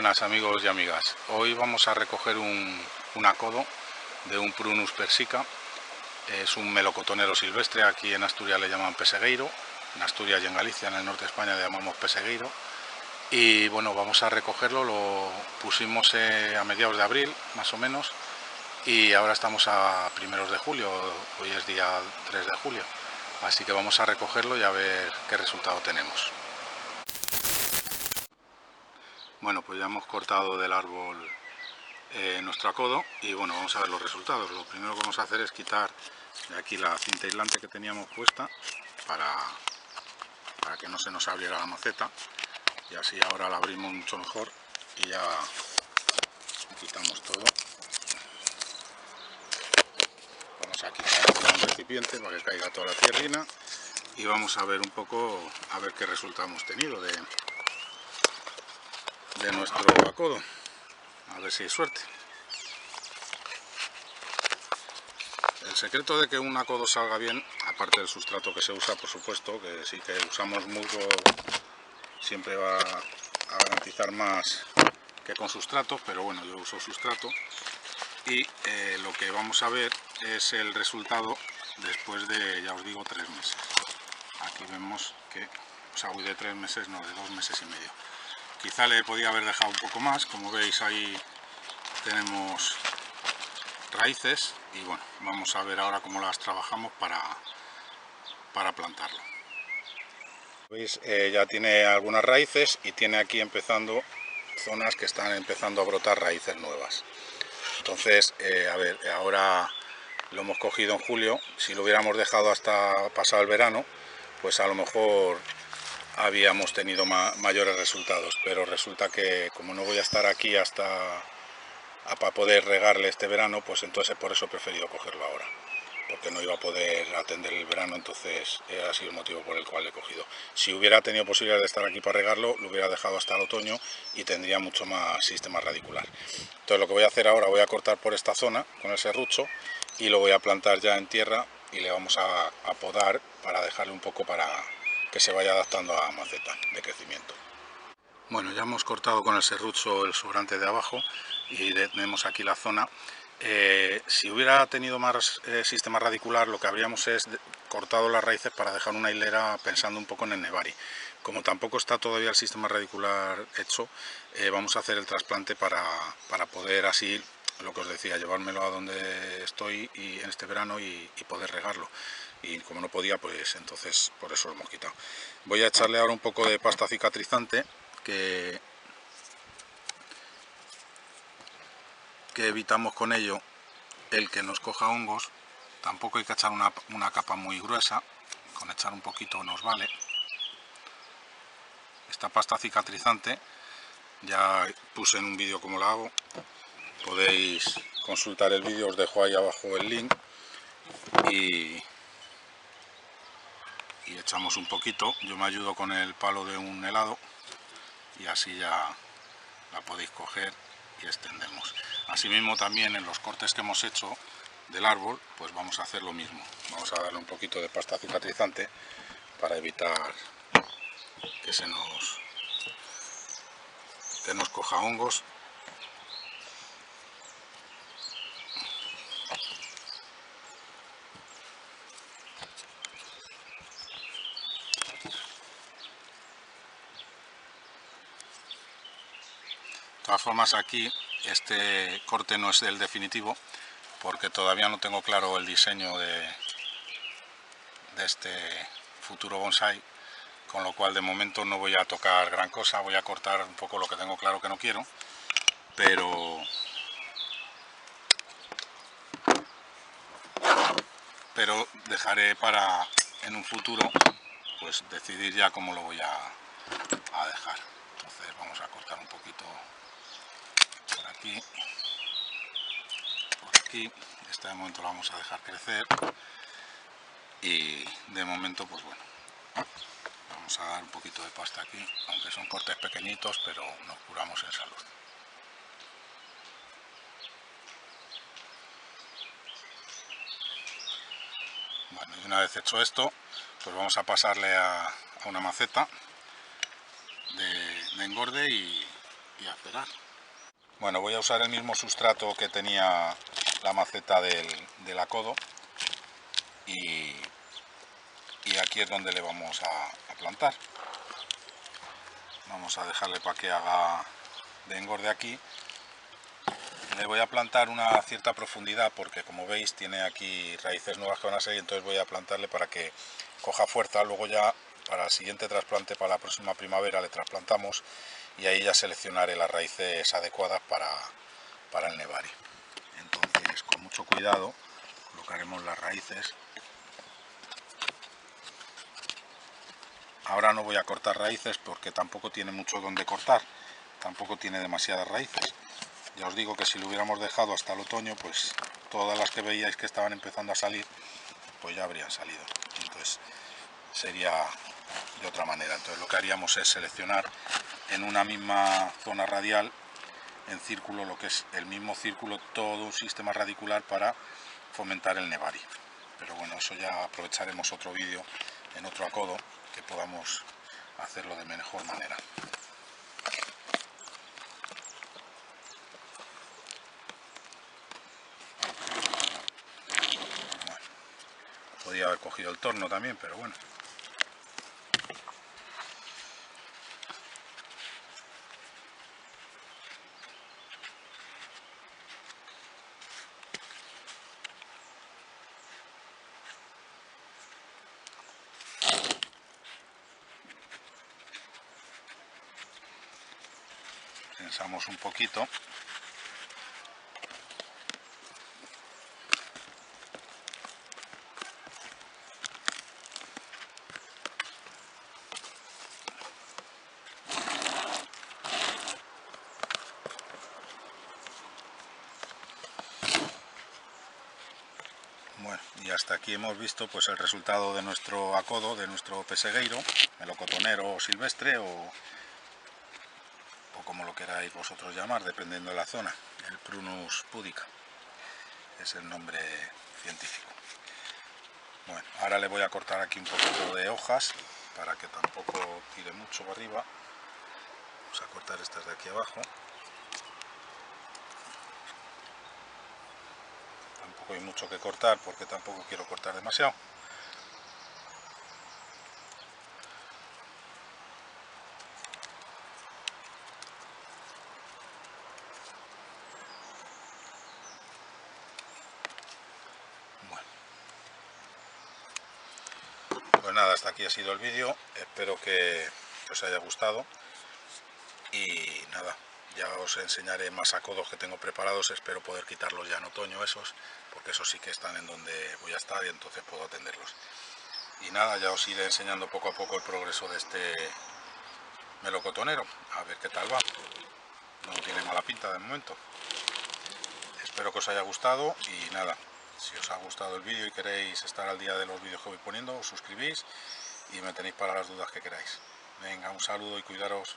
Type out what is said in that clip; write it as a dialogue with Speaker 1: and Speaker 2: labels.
Speaker 1: Buenas amigos y amigas, hoy vamos a recoger un acodo de un Prunus persica. Es un melocotonero silvestre, aquí en Asturias le llaman pesegueiro, en Asturias y en Galicia, en el norte de España le llamamos pesegueiro. Y bueno, vamos a recogerlo, lo pusimos a mediados de abril más o menos, y ahora estamos a primeros de julio, hoy es día 3 de julio, así que vamos a recogerlo y a ver qué resultado tenemos. Bueno, pues ya hemos cortado del árbol nuestro acodo y bueno, vamos a ver los resultados. Lo primero que vamos a hacer es quitar de aquí la cinta aislante que teníamos puesta para que no se nos abriera la maceta, y así ahora la abrimos mucho mejor y ya quitamos todo. Vamos a quitar un recipiente para que caiga toda la tierrina y vamos a ver un poco, a ver qué resultado hemos tenido de nuestro acodo, a ver si hay suerte. El secreto de que un acodo salga bien, aparte del sustrato que se usa, por supuesto, que si que usamos musgo siempre va a garantizar más que con sustrato, pero bueno, yo uso sustrato, y lo que vamos a ver es el resultado después de, ya os digo, 3 meses. Aquí vemos que, o sea, voy de 3 meses, no, de 2 meses y medio. Quizá le podía haber dejado un poco más, como veis ahí tenemos raíces y bueno, vamos a ver ahora cómo las trabajamos para plantarlo. Veis, ya tiene algunas raíces y tiene aquí empezando zonas que están empezando a brotar raíces nuevas. Entonces, a ver, ahora lo hemos cogido en julio. Si lo hubiéramos dejado hasta pasado el verano, pues a lo mejor habíamos tenido mayores resultados, pero resulta que como no voy a estar aquí hasta para poder regarle este verano, pues entonces por eso he preferido cogerlo ahora, porque no iba a poder atender el verano, entonces ha sido el motivo por el cual he cogido. Si hubiera tenido posibilidad de estar aquí para regarlo, lo hubiera dejado hasta el otoño y tendría mucho más sistema radicular. Entonces lo que voy a hacer ahora, voy a cortar por esta zona con el serrucho y lo voy a plantar ya en tierra y le vamos a podar para dejarle un poco para que se vaya adaptando a maceta de crecimiento. Bueno, ya hemos cortado con el serrucho el sobrante de abajo y tenemos aquí la zona. Si hubiera tenido más sistema radicular, lo que habríamos es cortado las raíces para dejar una hilera pensando un poco en el nevari. Como tampoco está todavía el sistema radicular hecho, vamos a hacer el trasplante para poder así, lo que os decía, llevármelo a donde estoy y en este verano y poder regarlo. Y como no podía, pues entonces por eso lo hemos quitado. Voy a echarle ahora un poco de pasta cicatrizante que evitamos con ello el que nos coja hongos. Tampoco hay que echar una capa muy gruesa, con echar un poquito nos vale. Esta pasta cicatrizante ya puse en un vídeo cómo la hago, podéis consultar el vídeo, os dejo ahí abajo el link, y echamos un poquito. Yo me ayudo con el palo de un helado y así ya la podéis coger y extendemos. Asimismo también en los cortes que hemos hecho del árbol, pues vamos a hacer lo mismo. Vamos a darle un poquito de pasta cicatrizante para evitar que nos coja hongos. De todas formas, aquí este corte no es el definitivo porque todavía no tengo claro el diseño de este futuro bonsai, con lo cual de momento no voy a tocar gran cosa. Voy a cortar un poco lo que tengo claro que no quiero, pero dejaré para en un futuro pues decidir ya cómo lo voy a dejar. Entonces vamos a cortar un poquito por aquí, este de momento lo vamos a dejar crecer y de momento pues bueno, vamos a dar un poquito de pasta aquí, aunque son cortes pequeñitos, pero nos curamos en salud. Bueno, y una vez hecho esto, pues vamos a pasarle a una maceta de engorde y
Speaker 2: y a esperar.
Speaker 1: Bueno, voy a usar el mismo sustrato que tenía la maceta del acodo y aquí es donde le vamos a plantar. Vamos a dejarle para que haga de engorde aquí. Le voy a plantar una cierta profundidad porque, como veis, tiene aquí raíces nuevas que van a salir, entonces voy a plantarle para que coja fuerza. Luego ya para el siguiente trasplante, para la próxima primavera, le trasplantamos y ahí ya seleccionaré las raíces adecuadas para el Nebari. Entonces, con mucho cuidado colocaremos las raíces. Ahora no voy a cortar raíces porque tampoco tiene mucho donde cortar, tampoco tiene demasiadas raíces. Ya os digo que si lo hubiéramos dejado hasta el otoño, pues todas las que veíais que estaban empezando a salir, pues ya habrían salido. Entonces sería de otra manera. Entonces lo que haríamos es seleccionar en una misma zona radial, en círculo, lo que es el mismo círculo, todo un sistema radicular para fomentar el Nebari. Pero bueno, eso ya aprovecharemos otro vídeo en otro acodo que podamos hacerlo de mejor manera. Podría haber cogido el torno también, pero bueno. Pensamos un poquito. Bueno, y hasta aquí hemos visto pues el resultado de nuestro acodo, de nuestro pesegueiro, melocotonero silvestre o como lo queráis vosotros llamar, dependiendo de la zona. El Prunus pudica es el nombre científico. Bueno, ahora le voy a cortar aquí un poquito de hojas para que tampoco tire mucho para arriba. Vamos a cortar estas de aquí abajo. Tampoco hay mucho que cortar porque tampoco quiero cortar demasiado. Bueno, pues nada, hasta aquí ha sido el vídeo. Espero que os haya gustado y nada, ya os enseñaré más acodos que tengo preparados. Espero poder quitarlos ya en otoño esos, porque esos sí que están en donde voy a estar y entonces puedo atenderlos. Y nada, ya os iré enseñando poco a poco el progreso de este melocotonero, a ver qué tal va. No tiene mala pinta de momento. Espero que os haya gustado y nada, si os ha gustado el vídeo y queréis estar al día de los vídeos que voy poniendo, os suscribís y me tenéis para las dudas que queráis. Venga, un saludo y cuidaros.